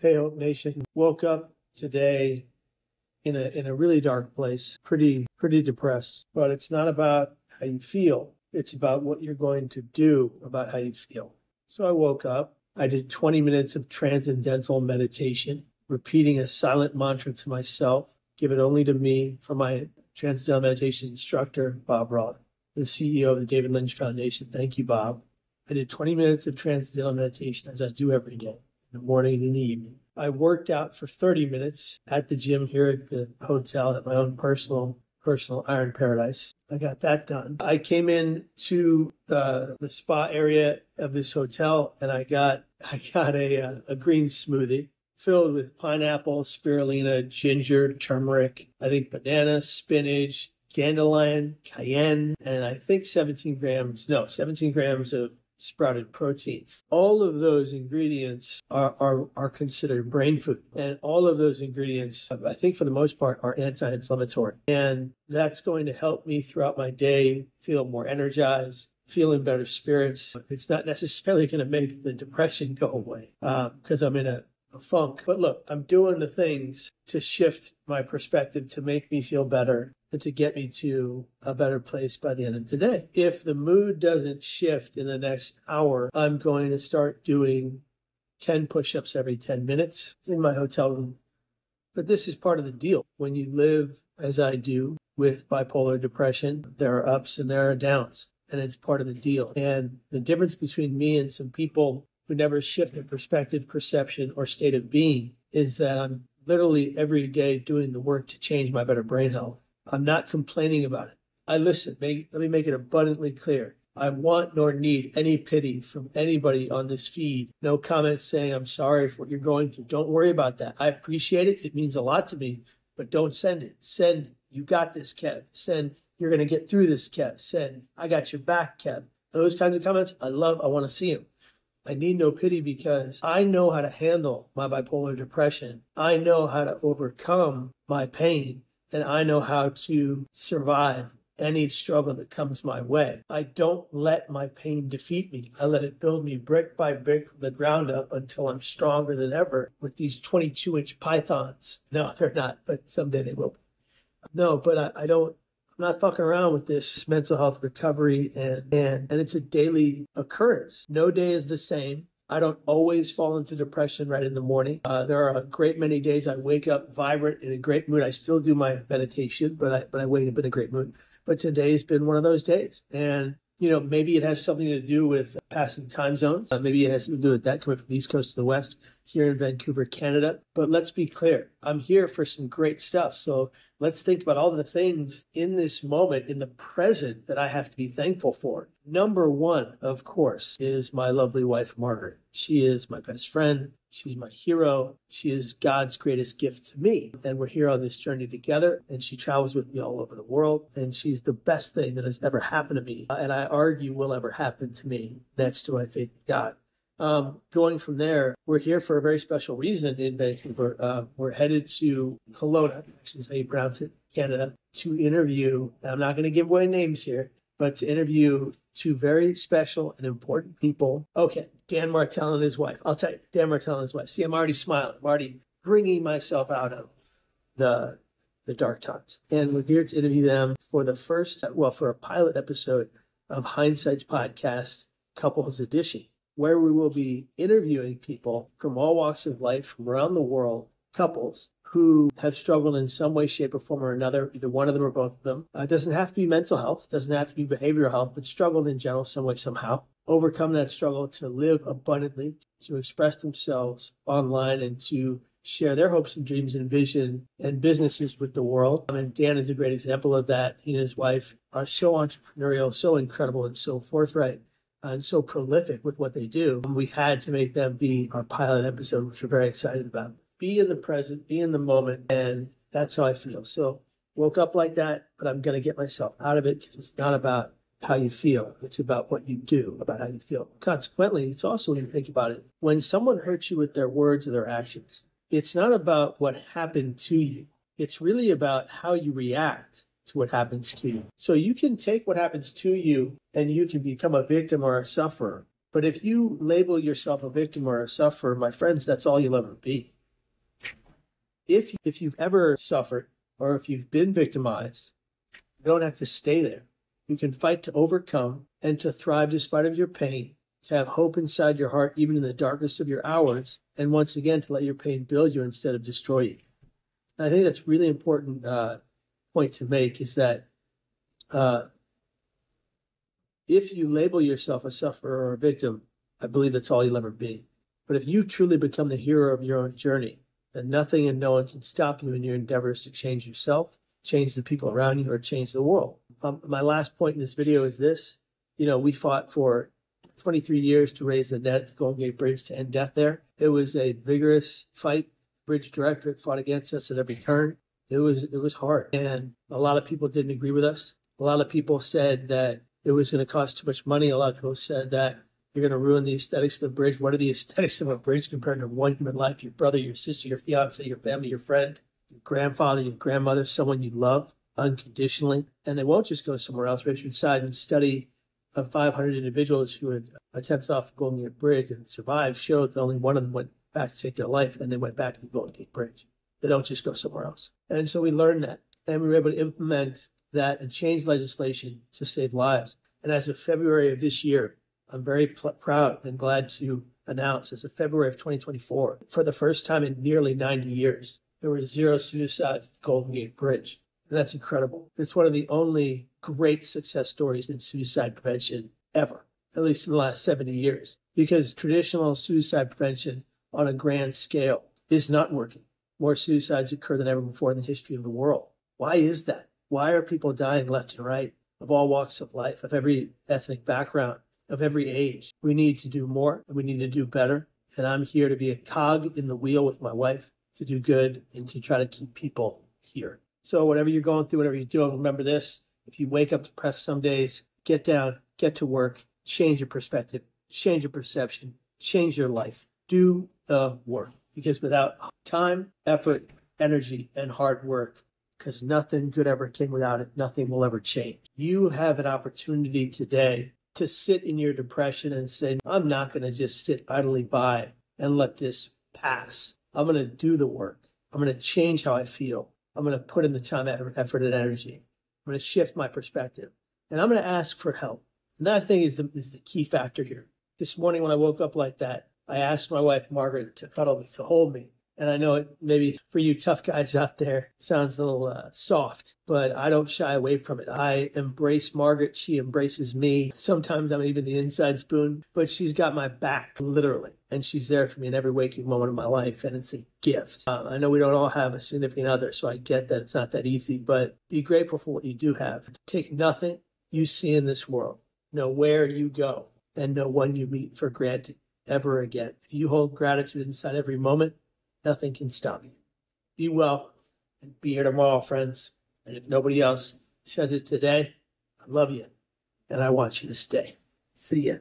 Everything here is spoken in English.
Hey, Hope Nation. Woke up today in a really dark place, pretty depressed. But it's not about how you feel. It's about what you're going to do about how you feel. So I woke up. I did 20 minutes of transcendental meditation, repeating a silent mantra to myself, given only to me from my transcendental meditation instructor, Bob Roth, the CEO of the David Lynch Foundation. Thank you, Bob. I did 20 minutes of transcendental meditation as I do every day, in the morning and in the evening. I worked out for 30 minutes at the gym here at the hotel at my own personal Iron Paradise. I got that done. I came in to the spa area of this hotel and I got a green smoothie filled with pineapple, spirulina, ginger, turmeric, I think banana, spinach, dandelion, cayenne, and I think 17 grams of sprouted protein. All of those ingredients are considered brain food. And all of those ingredients, I think for the most part, are anti-inflammatory. And that's going to help me throughout my day feel more energized, feel in better spirits. It's not necessarily going to make the depression go away because I'm in a funk. But look, I'm doing the things to shift my perspective to make me feel better and to get me to a better place by the end of today. If the mood doesn't shift in the next hour, I'm going to start doing 10 push-ups every 10 minutes in my hotel room. But this is part of the deal. When you live, as I do, with bipolar depression, there are ups and there are downs, and it's part of the deal. And the difference between me and some people who never shift their perspective, perception, or state of being is that I'm literally every day doing the work to change my better brain health. I'm not complaining about it. Let me make it abundantly clear. I want nor need any pity from anybody on this feed. No comments saying I'm sorry for what you're going through. Don't worry about that. I appreciate it. It means a lot to me, but don't send it. Send, you got this, Kev. Send, you're going to get through this, Kev. Send, I got your back, Kev. Those kinds of comments, I want to see them. I need no pity because I know how to handle my bipolar depression. I know how to overcome my pain. And I know how to survive any struggle that comes my way. I don't let my pain defeat me. I let it build me brick by brick from the ground up until I'm stronger than ever with these 22-inch pythons. No, they're not, but someday they will be. No, but I'm not fucking around with this mental health recovery and it's a daily occurrence. No day is the same. I don't always fall into depression right in the morning. There are a great many days I wake up vibrant in a great mood. I still do my meditation, but I wake up in a great mood. But today's been one of those days. And, maybe it has something to do with passing time zones. Maybe it has something to do with that coming from the East Coast to the West here in Vancouver, Canada. But let's be clear. I'm here for some great stuff. So let's think about all the things in this moment, in the present, that I have to be thankful for. Number one, of course, is my lovely wife, Margaret. She is my best friend. She's my hero. She is God's greatest gift to me. And we're here on this journey together. And she travels with me all over the world. And she's the best thing that has ever happened to me. And I argue will ever happen to me next to my faith in God. Going from there, we're here for a very special reason in Vancouver. We're headed to Kelowna, actually is how you pronounce it, Canada, to interview, I'm not going to give away names here, but to interview two very special and important people. Okay, Dan Martell and his wife. I'll tell you, Dan Martell and his wife. See, I'm already smiling. I'm already bringing myself out of the dark times. And we're here to interview them for for a pilot episode of Hindsight's podcast, Couples Edition, where we will be interviewing people from all walks of life from around the world, couples who have struggled in some way, shape, or form or another, either one of them or both of them. It doesn't have to be mental health, doesn't have to be behavioral health, but struggled in general, some way, somehow. Overcome that struggle to live abundantly, to express themselves online, and to share their hopes and dreams and vision and businesses with the world. And Dan is a great example of that. He and his wife are so entrepreneurial, so incredible, and so forthright, and so prolific with what they do. We had to make them be our pilot episode, which we're very excited about. Be in the present, be in the moment, and that's how I feel. So woke up like that, but I'm going to get myself out of it because it's not about how you feel. It's about what you do, about how you feel. Consequently, it's also, when you think about it, when someone hurts you with their words or their actions, it's not about what happened to you. It's really about how you react to what happens to you. So you can take what happens to you and you can become a victim or a sufferer, But if you label yourself a victim or a sufferer, my friends, that's all you'll ever be. If you've ever suffered or if you've been victimized, you don't have to stay there. You can fight to overcome and to thrive despite of your pain, to have hope inside your heart, even in the darkest of your hours, and once again, to let your pain build you instead of destroy you. And I think that's a really important point to make, is that if you label yourself a sufferer or a victim, I believe that's all you'll ever be. But if you truly become the hero of your own journey, then nothing and no one can stop you in your endeavors to change yourself, change the people around you, or change the world. My last point in this video is this. We fought for 23 years to raise the net at the Golden Gate Bridge to end death there. It was a vigorous fight. The bridge directorate fought against us at every turn. It was hard. And a lot of people didn't agree with us. A lot of people said that it was going to cost too much money. A lot of people said that you're going to ruin the aesthetics of the bridge. What are the aesthetics of a bridge compared to one human life? Your brother, your sister, your fiance, your family, your friend, your grandfather, your grandmother, someone you love unconditionally. And they won't just go somewhere else. Richard Seidman's study of 500 individuals who had attempted off the Golden Gate Bridge and survived showed that only one of them went back to take their life, and they went back to the Golden Gate Bridge. They don't just go somewhere else. And so we learned that, and we were able to implement that and change legislation to save lives. And as of February of this year, I'm very proud and glad to announce, as of February of 2024, for the first time in nearly 90 years, there were 0 suicides at the Golden Gate Bridge. And that's incredible. It's one of the only great success stories in suicide prevention ever, at least in the last 70 years, because traditional suicide prevention on a grand scale is not working. More suicides occur than ever before in the history of the world. Why is that? Why are people dying left and right, of all walks of life, of every ethnic background, of every age? We need to do more, and we need to do better. And I'm here to be a cog in the wheel with my wife to do good and to try to keep people here. So whatever you're going through, whatever you're doing, remember this. If you wake up depressed some days, get down, get to work, change your perspective, change your perception, change your life. Do the work. Because without time, effort, energy, and hard work, because nothing good ever came without it, nothing will ever change. You have an opportunity today to sit in your depression and say, I'm not going to just sit idly by and let this pass. I'm going to do the work. I'm going to change how I feel. I'm going to put in the time, effort, and energy. I'm going to shift my perspective. And I'm going to ask for help. And that, I think, is the key factor here. This morning when I woke up like that, I asked my wife, Margaret, to cuddle me, to hold me. And I know it maybe for you tough guys out there sounds a little soft, but I don't shy away from it. I embrace Margaret. She embraces me. Sometimes I'm even the inside spoon, but she's got my back, literally. And she's there for me in every waking moment of my life, and it's a gift. I know we don't all have a significant other, so I get that it's not that easy, but be grateful for what you do have. Take nothing you see in this world, know where you go, and no one you meet for granted ever again. If you hold gratitude inside every moment, nothing can stop you. Be well and be here tomorrow, friends. And if nobody else says it today, I love you and I want you to stay. See ya.